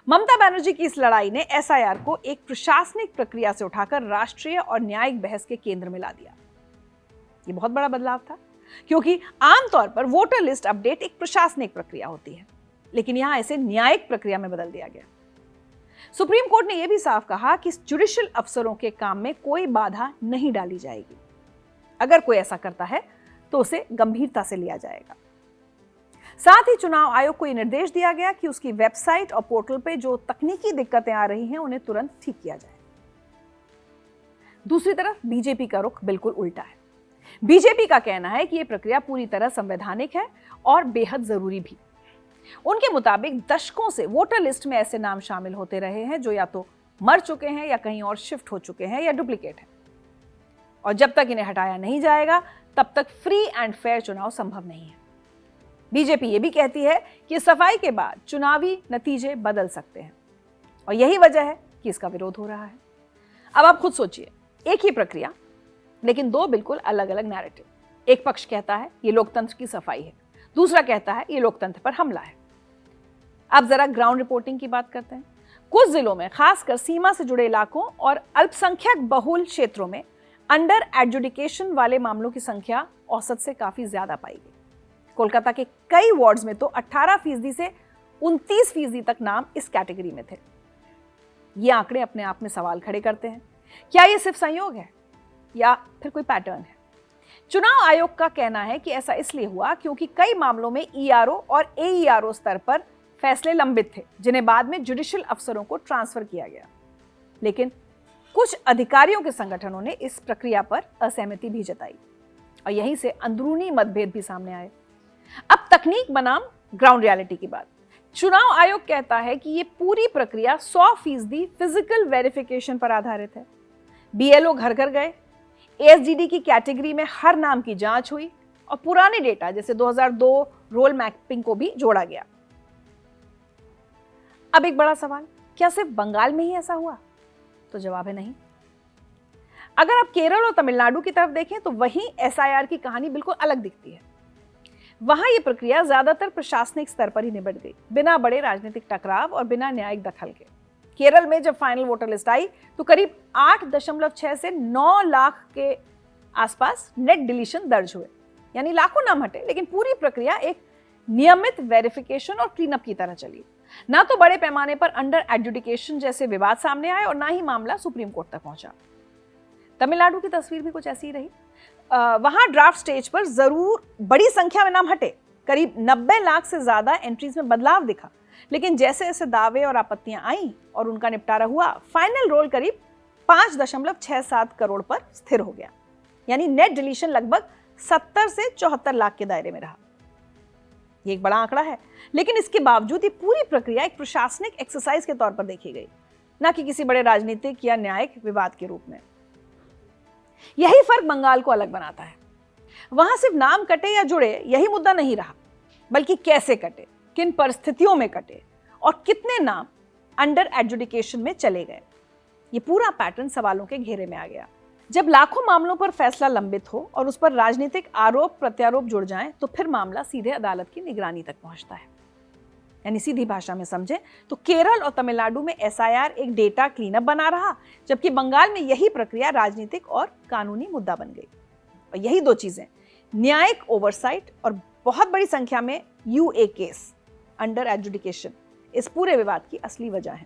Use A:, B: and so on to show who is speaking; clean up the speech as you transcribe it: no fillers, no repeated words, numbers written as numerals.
A: ममता बनर्जी की इस लड़ाई ने एसआईआर को एक प्रशासनिक प्रक्रिया से उठाकर राष्ट्रीय और न्यायिक बहस के केंद्र में ला दिया। ये बहुत बड़ा बदलाव था, क्योंकि आमतौर पर वोटर लिस्ट अपडेट एक प्रशासनिक प्रक्रिया होती है, लेकिन यहां इसे न्यायिक प्रक्रिया में बदल दिया गया। सुप्रीम कोर्ट ने यह भी साफ कहा कि जुडिशियल अफसरों के काम में कोई बाधा नहीं डाली जाएगी। अगर कोई ऐसा करता है तो उसे गंभीरता से लिया जाएगा। साथ ही चुनाव आयोग को यह निर्देश दिया गया कि उसकी वेबसाइट और पोर्टल पे जो तकनीकी दिक्कतें आ रही हैं उन्हें तुरंत ठीक किया जाए। दूसरी तरफ बीजेपी का रुख बिल्कुल उल्टा है। बीजेपी का कहना है कि यह प्रक्रिया पूरी तरह संवैधानिक है और बेहद जरूरी भी। उनके मुताबिक दशकों से वोटर लिस्ट में ऐसे नाम शामिल होते रहे हैं जो या तो मर चुके हैं या कहीं और शिफ्ट हो चुके हैं या डुप्लीकेट हैं, और जब तक इन्हें हटाया नहीं जाएगा तब तक फ्री एंड फेयर चुनाव संभव नहीं है। बीजेपी ये भी कहती है कि सफाई के बाद चुनावी नतीजे बदल सकते हैं, और यही वजह है कि इसका विरोध हो रहा है। अब आप खुद सोचिए, एक ही प्रक्रिया लेकिन दो बिल्कुल अलग अलग नैरेटिव। एक पक्ष कहता है ये लोकतंत्र की सफाई है, दूसरा कहता है ये लोकतंत्र पर हमला है। अब जरा ग्राउंड रिपोर्टिंग की बात करते हैं। कुछ जिलों में, खासकर सीमा से जुड़े इलाकों और अल्पसंख्यक बहुल क्षेत्रों में अंडर एडजुडिकेशन वाले मामलों की संख्या औसत से काफी ज्यादा पाई गई। कोलकाता के कई वार्ड्स में तो 18% से 29% तक नाम इस कैटेगरी में थे। ये आंकड़े अपने आप में सवाल खड़े करते हैं, क्या ये सिर्फ संयोग है या फिर कोई पैटर्न है? चुनाव आयोग का कहना है कि ऐसा इसलिए हुआ क्योंकि कई मामलों में ईआरओ और एईआरओ स्तर पर फैसले लंबित थे, जिन्हें बाद में जुडिशियल अफसरों को ट्रांसफर किया गया। लेकिन कुछ अधिकारियों के संगठनों ने इस प्रक्रिया पर असहमति भी जताई, और यहीं से अंदरूनी मतभेद भी सामने आए। अब तकनीक बनाम ग्राउंड रियलिटी की बात। चुनाव आयोग कहता है कि ये पूरी प्रक्रिया 100% फिजिकल वेरिफिकेशन पर आधारित है। बीएलओ घर घर गए, एएसडीडी की कैटेगरी में हर नाम की जांच हुई, और पुराने डेटा जैसे 2002 रोल मैपिंग को भी जोड़ा गया। अब एक बड़ा सवाल, क्या सिर्फ बंगाल में ही ऐसा हुआ? तो जवाब है नहीं। अगर आप केरल और तमिलनाडु की तरफ देखें तो वहीं एसआईआर की कहानी बिल्कुल अलग दिखती है। वहां यह प्रक्रिया ज्यादातर प्रशासनिक स्तर पर ही निबट गई, बिना बड़े राजनीतिक टकराव और बिना न्यायिक दखल के। केरल में जब फाइनल वोटर लिस्ट आई तो करीब 8.6 से 9 लाख के आसपास नेट डिलीशन दर्ज हुए, यानी लाखों नाम हटे, लेकिन पूरी प्रक्रिया एक नियमित वेरिफिकेशन और क्लीनअप की तरह चली। ना तो बड़े पैमाने पर अंडर एडजुडिकेशन जैसे विवाद सामने आए और ना ही मामला सुप्रीम कोर्ट तक पहुंचा। तमिलनाडु की तस्वीर भी कुछ ऐसी ही रही। वहां ड्राफ्ट स्टेज पर जरूर बड़ी संख्या में नाम हटे, करीब 90 लाख से ज्यादा एंट्रीज में बदलाव दिखा, लेकिन जैसे जैसे दावे और आपत्तियां आई और उनका निपटारा हुआ, फाइनल रोल करीब 5.67 करोड़ पर स्थिर हो गया, यानी नेट डिलीशन लगभग 70 से 74 लाख के दायरे में रहा। ये एक बड़ा आंकड़ा है, लेकिन इसके बावजूद ये पूरी प्रक्रिया एक प्रशासनिक एक्सरसाइज के तौर पर देखी गई, ना कि किसी बड़े राजनीतिक या न्यायिक विवाद के रूप में। यही फर्क बंगाल को अलग बनाता है। वहां सिर्फ नाम कटे या जुड़े यही मुद्दा नहीं रहा, बल्कि कैसे कटे, किन परिस्थितियों में कटे और कितने नाम अंडर एडजुडिकेशन में चले गए। ये पूरा पैटर्न सवालों के घेरे में आ गया। जब लाखों मामलों पर फैसला लंबित हो और उस पर राजनीतिक आरोप प्रत्यारोप जुड़ जाएं, तो फिर मामला सीधे अदालत की निगरानी तक पहुंचता है। यानी सीधी भाषा में समझे तो केरल और तमिलनाडु में एसआईआर एक डेटा क्लीनअप बना रहा, जबकि बंगाल में यही प्रक्रिया राजनीतिक और कानूनी मुद्दा बन गई। और यही दो चीजें, न्यायिक ओवरसाइट और बहुत बड़ी संख्या में यूए केस, अंडर एडजुडिकेशन, इस पूरे विवाद की असली वजह है।